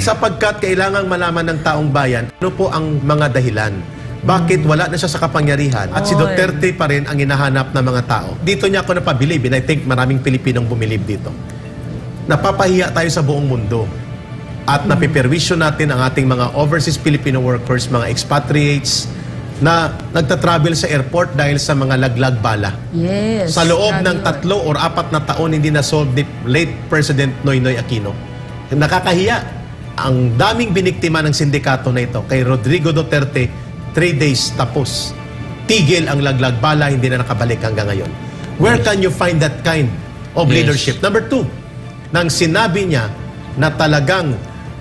sapagkat kailangang malaman ng taong bayan ano po ang mga dahilan. Bakit wala na siya sa kapangyarihan at si Duterte pa rin ang hinahanap ng mga tao. Dito niya ako napabilib, and I think maraming Pilipinong bumilib dito. Napapahiya tayo sa buong mundo at napiperwisyo natin ang ating mga overseas Filipino workers, mga expatriates na nagtatravel sa airport dahil sa mga laglag bala. Yes. Sa loob ng 3 or 4 na taon hindi na-solve ni late President Noynoy Aquino. Nakakahiya. Ang daming biniktima ng sindikato na ito kay Rodrigo Duterte, 3 days tapos. Tigil ang laglag bala, hindi na nakabalik hanggang ngayon. Where can you find that kind of leadership? Number 2, nang sinabi niya na talagang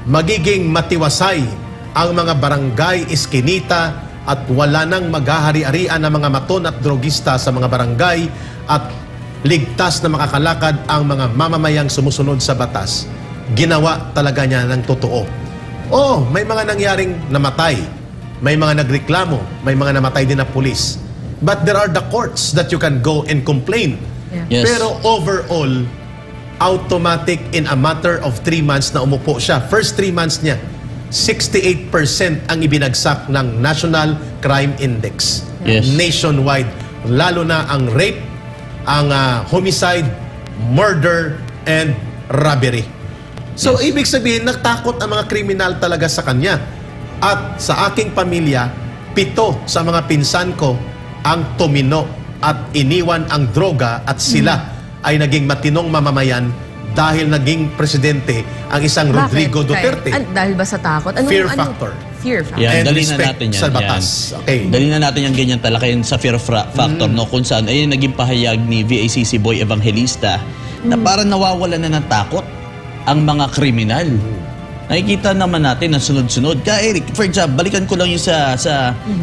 magiging matiwasay ang mga barangay iskinita at wala nang maghahari-arian ng mga maton at drogista sa mga barangay at ligtas na makakalakad ang mga mamamayang sumusunod sa batas. Ginawa talaga niya ng totoo. Oh, may mga nangyaring namatay. May mga nagreklamo. May mga namatay din na pulis. But there are the courts that you can go and complain. Yeah. Yes. Pero overall, automatic in a matter of 3 months na umupo siya. First 3 months niya, 68% ang ibinagsak ng National Crime Index. Yes. Nationwide. Lalo na ang rape, ang homicide, murder, and robbery. So, ibig sabihin, natakot ang mga kriminal talaga sa kanya. At sa aking pamilya, 7 sa mga pinsan ko ang tumino at iniwan ang droga at sila ay naging matinong mamamayan dahil naging presidente ang isang Rodrigo Duterte. Dahil ba sa takot? Fear factor. Fear factor. Yan, And dali na respect natin yan. sa batas. Okay. Dali na natin yung ganyan talakayin sa fear factor, no? Kung saan, ayun naging pahayag ni VACC Boy Evangelista na parang nawawala na ng takot ang mga kriminal. Nakikita naman natin na sunod-sunod. Eric, for example, balikan ko lang yung sa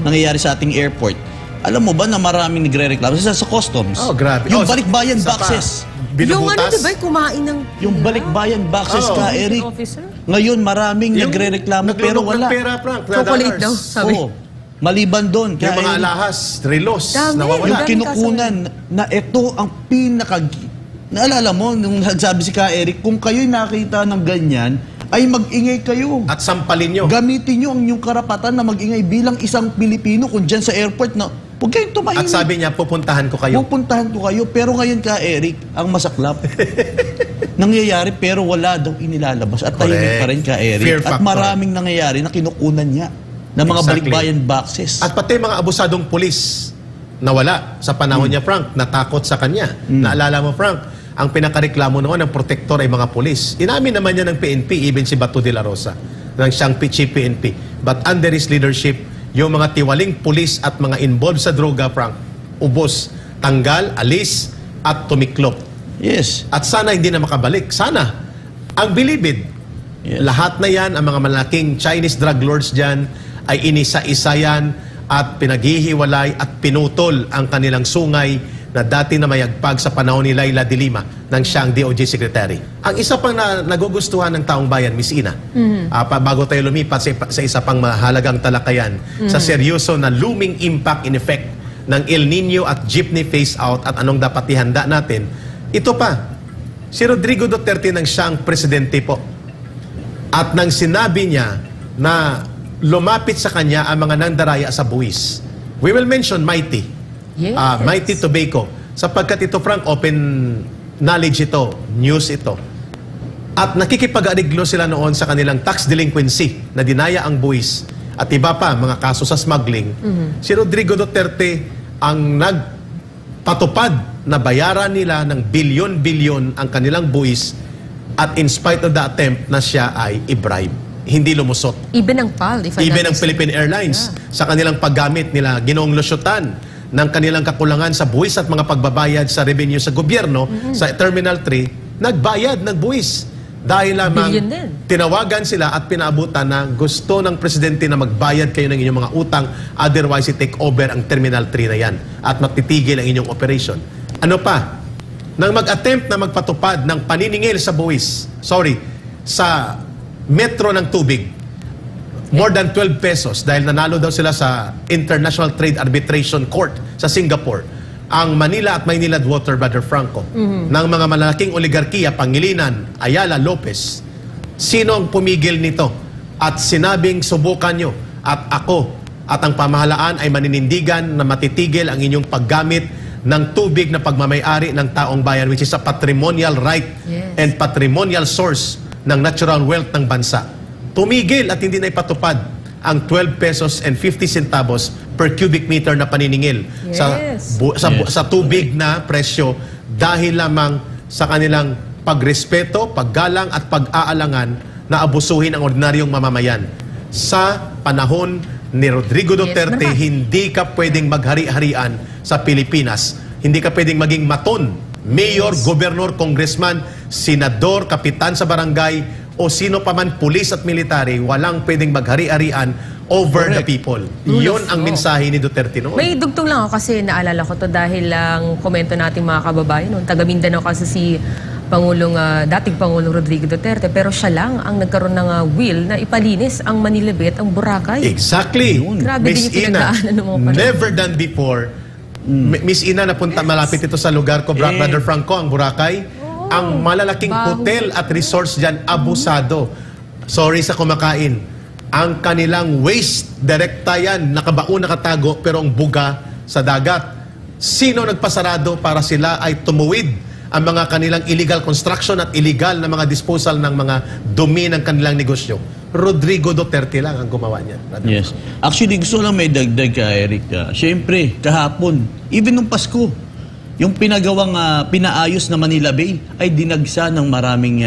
nangyayari sa ating airport. Alam mo ba na maraming nagre-reklamo sa customs? Oh, grabe. Yung Oh, balikbayan sa boxes. Yung Binubutas. diba, kumain ng... Yung balikbayan boxes ka, Eric. Officer? Ngayon, maraming Yung nagre-reklamo pero naglulog ng wala. pera, Frank, na Chocolate dollars. daw, sabi. Oo. Maliban doon. Yung mga alahas, relos, Dami. nawawala. Yung Dami kinukunan na ito ang naalala mo, nung nagsabi si Ka Eric, kung kayo'y nakita ng ganyan, ay mag-ingay kayo. At sampalin nyo. Gamitin nyo ang inyong karapatan na mag-ingay bilang isang Pilipino kung dyan sa airport na huwag kayong tumahimik. At sabi niya, pupuntahan ko kayo. Pupuntahan ko kayo. Pero ngayon Ka Eric, ang masaklap, nangyayari pero wala daw inilalabas. At tahimik pa rin Ka Eric. Fear At factor. maraming nangyayari na kinukunan niya ng mga balikbayan boxes. At pati mga abusadong pulis nawala sa panahon niya, Frank, natakot sa kanya. Naalala mo, Frank, ang pinakareklamo noon ng protektor ay mga pulis. Inamin naman niya ng PNP, even si Bato de la Rosa, ng siyang chief PNP. But under his leadership, yung mga tiwaling pulis at mga involved sa droga, Frank, ubos, tanggal, alis, at tumiklop. Yes. At sana hindi na makabalik. Sana. Ang bilibid. Yes. Lahat na yan, ang mga malaking Chinese drug lords dyan, ay inisa-isa yan at pinaghihiwalay at pinutol ang kanilang sungay na dati na mayagpag sa panahon ni Laila de Lima ng siyang DOJ Secretary. Ang isa pang nagugustuhan ng taong bayan, Miss Ina, bago tayo lumipat sa isa pang mahalagang talakayan, sa seryoso na looming impact in effect ng El Nino at jeepney phase-out at anong dapat ihanda natin, ito pa, si Rodrigo Duterte ng siyang presidente po. At nang sinabi niya na lumapit sa kanya ang mga nandaraya sa buwis, we will mention Mighty. Yes. Mighty Tobacco. Sapagkat ito, Frank, open knowledge ito, news ito. At nakikipag-ariglo sila noon sa kanilang tax delinquency na dinaya ang buwis at iba pa, mga kaso sa smuggling. Si Rodrigo Duterte ang nagpatupad na bayaran nila ng bilyon-bilyon ang kanilang buwis at in spite of the attempt na siya ay i-bribe. Hindi lumusot. Even ang PAL, if I'm Even not ang Philippine Airlines, sa kanilang paggamit nila, ginoong lusyutan ng kanilang kakulangan sa buwis at mga pagbabayad sa revenue sa gobyerno, sa Terminal 3, nagbayad ng buwis. Dahil lamang Billion din. tinawagan sila at pinaabutan na gusto ng presidente na magbayad kayo ng inyong mga utang, otherwise i-take over ang Terminal 3 na yan at matitigil ang inyong operation. Ano pa? Nang mag-attempt na magpatupad ng paniningil sa buwis, sa metro ng tubig, more than 12 pesos dahil nanalo daw sila sa International Trade Arbitration Court sa Singapore. Ang Manila at Maynilad Water, Brother Franco, ng mga malalaking oligarkiya, Pangilinan, Ayala, Lopez, Sino ang pumigil nito? At sinabing subukan nyo at ako at ang pamahalaan ay maninindigan na matitigil ang inyong paggamit ng tubig na pagmamayari ng taong bayan, which is a patrimonial right and patrimonial source ng natural wealth ng bansa. Tumigil at hindi na ipatupad ang 12 pesos and 50 centavos per cubic meter na paniningil sa tubig na presyo dahil lamang sa kanilang pagrespeto, paggalang at pag-aalangan na abusuhin ang ordinaryong mamamayan. Sa panahon ni Rodrigo Duterte, hindi ka pwedeng maghari-harian sa Pilipinas. Hindi ka pwedeng maging maton, mayor, gobernador, congressman, senador, kapitan sa barangay, o sino pa man, pulis at military, walang pwedeng maghari-harian over the people. Yun ang mensahe ni Duterte noon. May dugtong lang ako kasi naalala ko to dahil lang komento nating mga kababayan noon. Taga Mindanao kasi si dating Pangulong Rodrigo Duterte, pero siya lang ang nagkaroon ng will na ipalinis ang Manila Bay at ang Boracay. Exactly. Grabe Miss din yung Ina, pinagdaanan ng mga panahon. never done before. Miss Ina, napunta malapit ito sa lugar ko, Brother Franco, ang Boracay. Ang malalaking hotel at resorts dyan, abusado. Sorry sa kumakain. Ang kanilang waste, direkta yan, nakabaon, nakatago, pero ang buga sa dagat. Sino nagpasarado para sila ay tumuwid ang mga kanilang illegal construction at illegal na mga disposal ng mga dumi ng kanilang negosyo? Rodrigo Duterte lang ang gumawa niyan. Yes. Actually, gusto lang may dagdag ka, Eric. Siyempre, kahapon, even nung Pasko, yung pinagawang pinaayos na Manila Bay ay dinagsa ng maraming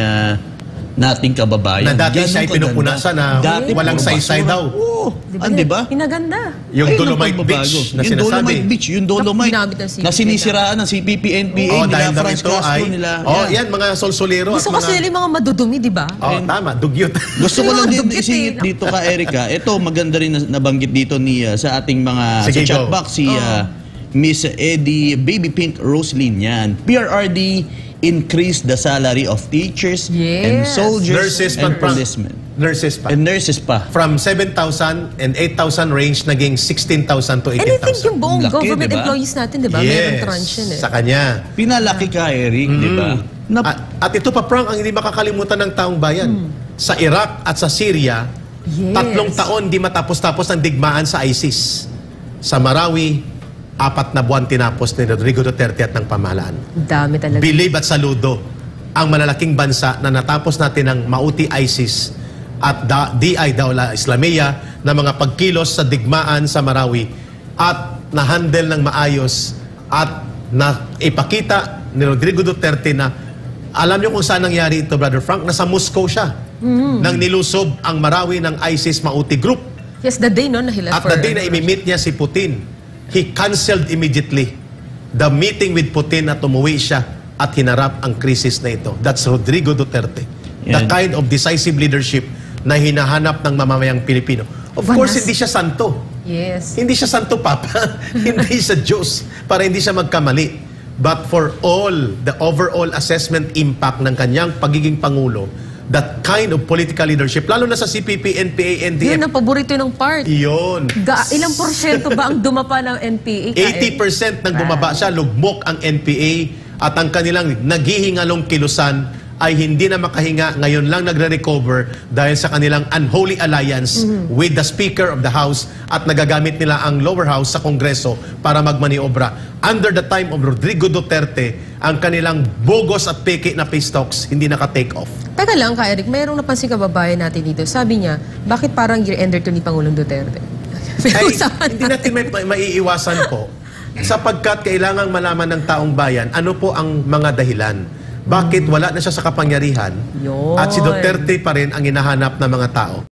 nating kababayan. Na dati siya ay pinupunasan na walang saysay daw. Oo. Diba? Pinaganda. Yung Ayun ang Dolomite pagbabago. Beach na Yung sinasabi. Dolomite Beach, yung Dolomite Ginamit ng CPP na sinisiraan ng CPP, NPA, nila, dahil daw Franz ito Castro, nila. yan, mga solsolero Gusto at kasi nila yung mga madudumi, di ba? tama, dugyot. Gusto ko lang din Dugyot isingit eh. dito ka, Erica. Ito, maganda rin na nabanggit dito ni sa ating mga Sige, sa chat go. box si Miss Eddie Baby Pink Roslyn yan. PRRD increased the salary of teachers and Yes. soldiers Nurses and pa. policemen. Nurses pa. And nurses pa. From 7,000 and 8,000 range, naging 16,000 to And I think 18,000. yung buong Laki, government diba? employees natin, di ba? Meron tranche yun eh. Sa kanya. Pinalaki ka, Eric, di ba? At ito pa, Frank, ang hindi makakalimutan ng taong bayan. Sa Iraq at sa Syria, Yes. 3 taon di matapos-tapos ang digmaan sa ISIS. Sa Marawi, 4 na buwan tinapos ni Rodrigo Duterte at ng pamahalaan. Dami talaga. Believe at saludo ang malalaking bansa na natapos natin ng mauti ISIS at DI Daula Islamiyah na mga pagkilos sa digmaan sa Marawi at na-handle ng maayos at na ipakita ni Rodrigo Duterte na alam niyo kung saan nangyari ito, Brother Frank? Nasa Moscow siya. Nang nilusob ang Marawi ng ISIS Mauti Group. Yes, the day, no? Na At the day na imimit niya si Putin, he canceled immediately the meeting with Putin at umuwi siya at hinarap ang krisis na ito. That's Rodrigo Duterte. The Yan. kind of decisive leadership na hinahanap ng mamamayang Pilipino. Of course, hindi siya santo. Yes. Hindi siya santo papa. Hindi siya Diyos para hindi siya magkamali. But for all, the overall assessment impact ng kanyang pagiging Pangulo, that kind of political leadership, lalo na sa CPP, NPA, NDF, Yun ang paborito ng part. iyon. Ilang porsyento ba ang dumapa ng NPA? 80% ng bumaba siya, lugmok ang NPA at ang kanilang naghihingalong kilusan ay hindi na makahinga, ngayon lang nagre-recover dahil sa kanilang unholy alliance with the Speaker of the House at nagagamit nila ang lower house sa Kongreso para magmaniobra. Under the time of Rodrigo Duterte, ang kanilang bogus at peke na peace talks hindi naka-take off. Teka lang, Ka Eric, mayroong napansin kababayan natin dito. Sabi niya, bakit parang year-ender to ni Pangulong Duterte? Ay, hindi natin maiiwasan po sapagkat kailangang malaman ng taong bayan ano po ang mga dahilan. Bakit wala na siya sa kapangyarihan Yun. at si Duterte pa rin ang hinahanap ng mga tao.